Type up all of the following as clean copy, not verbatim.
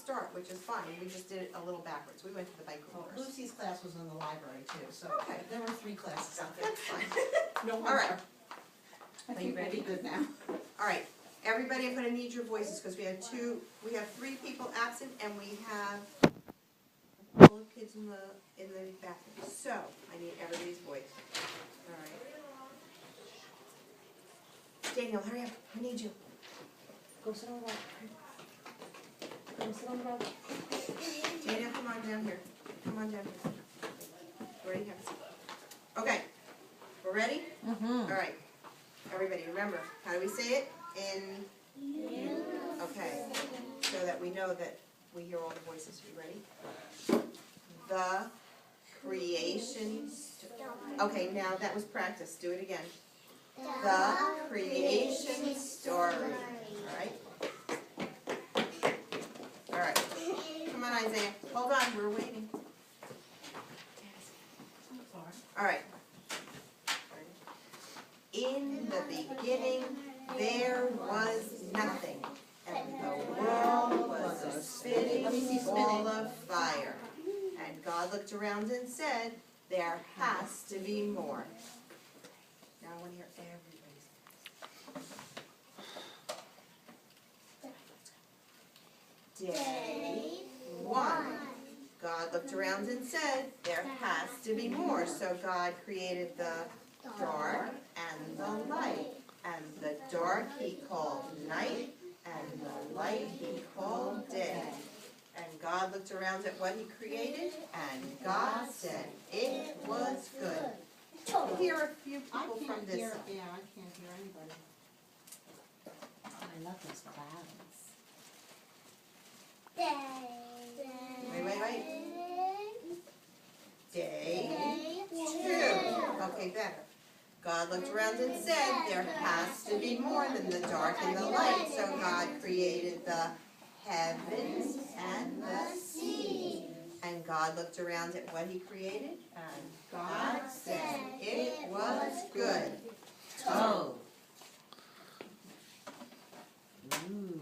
start, which is fine. We just did it a little backwards. We went to the bike room first. Lucy's class was in the library too, so Okay. there were 3 classes out there. That's fine. No All right. wonder. I Are you think we'll ready? be good now. All right. Everybody, I'm gonna need your voices because we have 3 people absent and we have a couple of kids in the bathroom. So I need everybody's voice. All right. Daniel, hurry up. I need you. Go sit on the rock. Go sit on the rock. Daniel, come on down here. Come on down here. Where do you have a seat? Okay. We're ready? Mm-hmm. All right. Everybody, remember, how do we say it? Okay. So that we know that we hear all the voices. You ready? The creation. Okay, now that was practice. Do it again. The creation story. All right? All right. Come on, Isaiah. Hold on, we're waiting. All right. In the beginning, there was nothing, and the world was a spinning ball of fire. And God looked around and said, there has to be more. Now I want to hear everybody's voice. Day 1. God looked around and said, there has to be more. So God created the dark and the light. And the dark he called night, and the light he called day. And God looked around at what he created, and God said, it was good. We'll hear a few I people from can't this hear, side. yeah, I can't hear anybody. I love those clouds. Wait. Day 2. Okay, better. God looked around and said, there has to be more than the dark and the light. So God created the heavens and the sea. And God looked around at what he created, and God said, it was good. Oh. Ooh.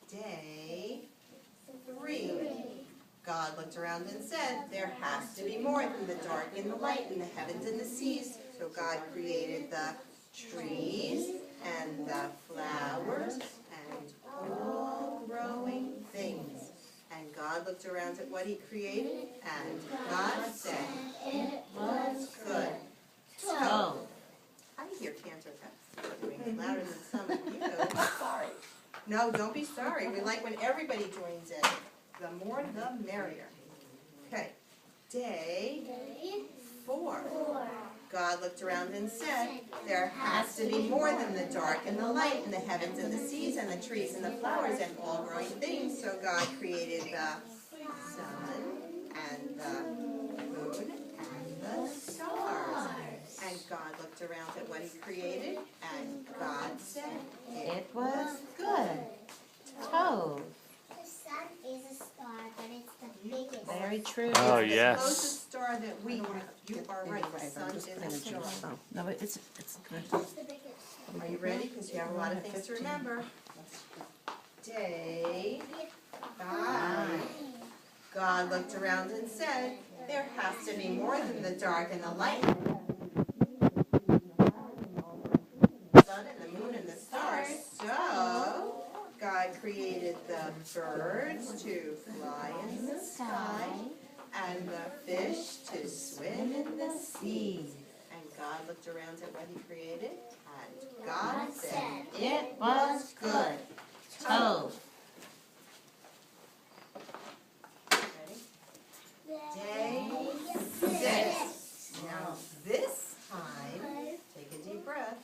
Day 3. God looked around and said, there has to be more than the dark and the light and the heavens and the seas. So God created the trees and the flowers and all growing things. And God looked around at what he created, and God said, it was good. Oh. I hear Cantor doing louder than some of you. Sorry. No, don't be sorry. We like when everybody joins in. The more, the merrier. Okay. Day 4. God looked around and said, there has to be more than the dark and the light and the heavens and the seas and the trees and the flowers and all growing things. So God created the sun and the moon and the stars. And God looked around at what he created, and God said, It was good. Tove. The sun is a star, but it's the biggest. Very true. Oh, the yes. closest star that we have. You are right. The sun is a star. No, but it's good. It's the biggest. Are you ready? Because you have a lot of things to remember. Day 5. God looked around and said, there has to be more than the dark and the light. The sun and the moon and the stars. So God created the birds to fly in the sky and the fish to swim in the sea. And God looked around at what he created, and God said, it was good. Tove. Ready? Day 6. Now this time, take a deep breath.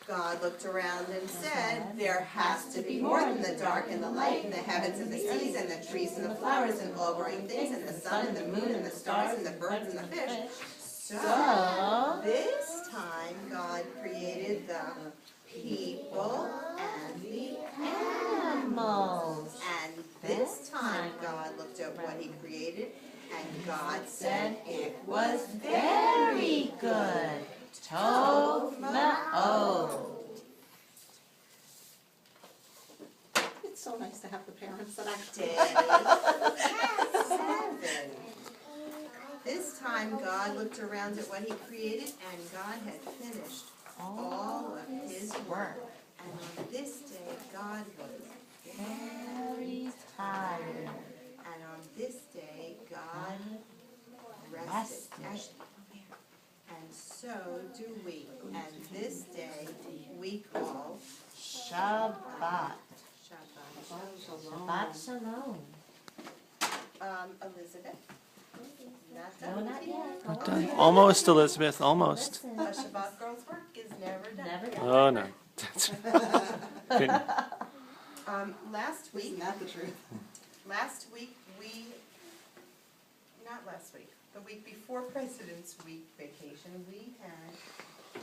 God looked around and said, there has to be more than the dark and the light and the heavens and the seas and the trees and the flowers and all growing things and the sun and the moon and the stars and the birds and the fish. So this time God created the people and the Animals. And this time God looked at what he created, and God said it was Very good. Tove ma'od. It's so nice to have the parents looked around at what he created, and God had finished all of his work. And on this day, God was Very tired. and on this day, God rested. And so do we. And this day we call Shabbat. Shabbat. Shabbat shalom. Elizabeth? Not No, done. not yet. Not done. Almost, Elizabeth, almost. A Shabbat girl's work is never done. Never done. Oh, no. Last week, Isn't that the truth? not last week, the week before President's Week vacation, we had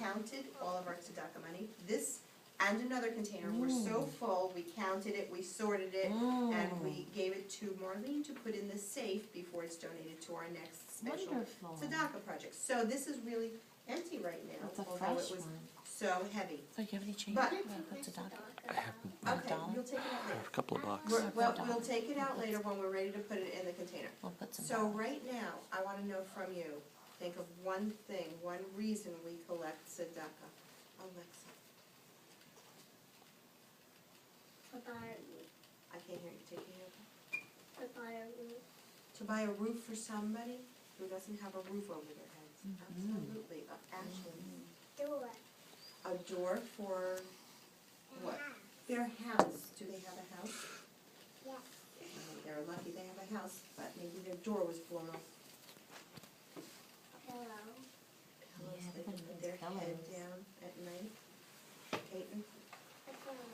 counted all of our tzedakah money. This and another container were so full, we counted it, we sorted it, and we gave it to Marlene to put in the safe before it's donated to our next special Wonderful. tzedakah project. So this is really empty right now, It's a although fresh it was one. so heavy. So you have any change? But- Put tzedakah. Okay, you'll take it out later. A couple of bucks. We'll take it out later when we're ready to put it in the container. We'll put some. So right now, I wanna know from you, think of one thing, one reason we collect tzedakah. Alexa, To buy a roof. I can't hear you, take it over. To buy a roof. To buy a roof for somebody who doesn't have a roof over their heads. Absolutely, Ashley. Door. A door for what? House. Their house. Do they have a house? Yes. They're lucky they have a house, but maybe their door was blown off. Pillow. Pillows, Yeah, they can put their pillows. head down at night. Peyton? A phone.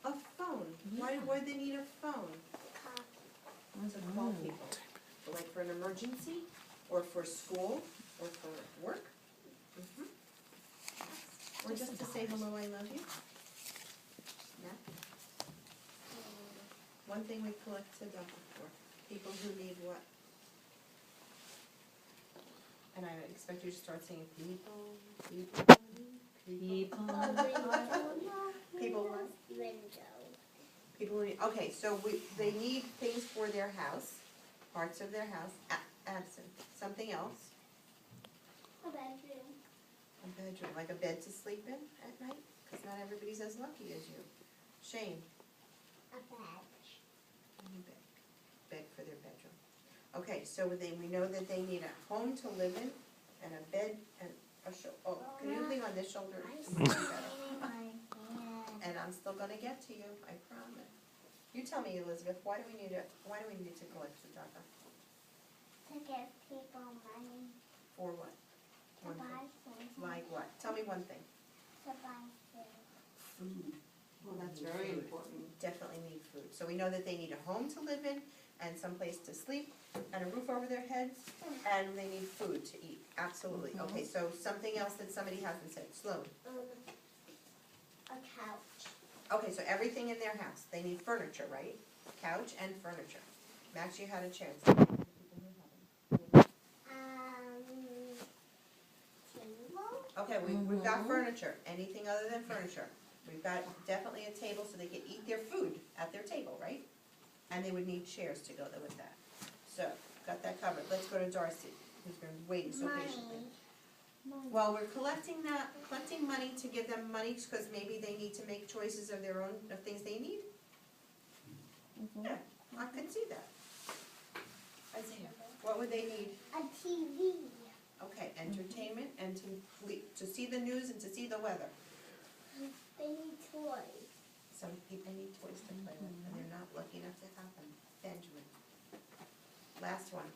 A phone. Why do they need a phone? Cup. To call people. Like for an emergency, or for school, or for work? Or just to say hello, I love you? No? One thing we collect tzedakah for, people who need what? And I expect you to start saying people. People. People what? Window. People who need, okay, so they need things for their house, parts of their house, absent. Something else, A bedroom. a bedroom, like a bed to sleep in at night, because not everybody's as lucky as you. Shane, A bed. beg for their bedroom. Okay, so we know that they need a home to live in, and a bed, and can you lean on this shoulder? I see my hand. And I'm still gonna get to you, I promise. You tell me, Elizabeth, why do we need to collect tzedakah? To give people money. For what? To One buy thing. things. Like what? Tell me one thing. To buy food. Food. Well, that's very important. Definitely need food. So we know that they need a home to live in, and some place to sleep, and a roof over their heads, and they need food to eat. Absolutely. Okay, so something else that somebody hasn't said. Sloan. A couch. Okay, so everything in their house. They need furniture, right? Couch and furniture. Max, you had a chance. Table. Okay, we've got furniture. Anything other than furniture? We've got definitely a table so they can eat their food at their table, right? And they would need chairs to go there with that. So, got that covered. Let's go to Darcy, who's been waiting so patiently. Well, we're collecting money to give them money, because maybe they need to make choices of their own, of things they need. Yeah, I could see that. Isaiah, what would they need? A TV. Okay, entertainment and to see the news and to see the weather. They need toys. Some people need toys to play with, and they're not lucky enough to have them. Benjamin. Last one.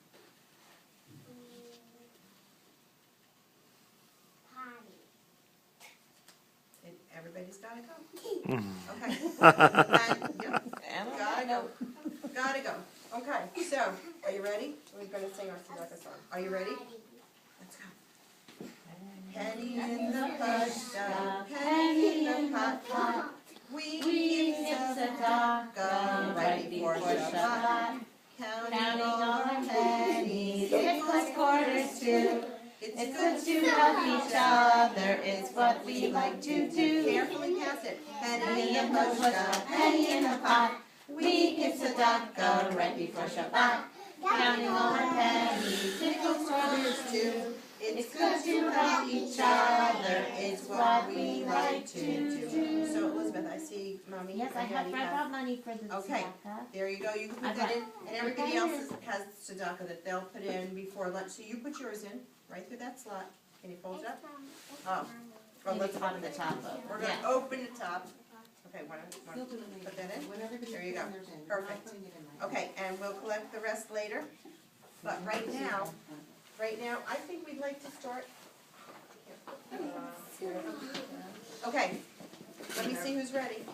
Potty. Everybody's gotta go. Okay. And, yep, gotta go. Gotta go. Okay, so, are you ready? We're gonna sing our tzedakah song. Are you ready? Let's go. Penny in the push, penny in the pot. We give tzedakah right before Shabbat. Counting all our pennies, it was quarters too. It's good to help each other, it's what we like to do. Carefully pass it. Penny in the push, penny in the pot. We give tzedakah right before Shabbat. Counting all our pennies, it goes quarters too. It's good to help each other, it's what we like to do. So Elizabeth, I see mommy Yes, I and have, daddy I have. brought money for the Okay. tzedakah. There you go, you can I put that got- in, and everybody else has tzedakah that they'll put in before lunch. So you put yours in, right through that slot. Can you fold it up? Oh. Well, Maybe let's top open the it. top up. We're gonna Yeah. open the top. Okay, wanna You'll do it later. put that in? When everybody's There you putting go. theirs in. I'm not Perfect. putting it in my- Okay, and we'll collect the rest later. But right now, I think we'd like to start. Okay, let me see who's ready.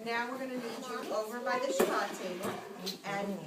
Now we're gonna need you over by the shabbat table and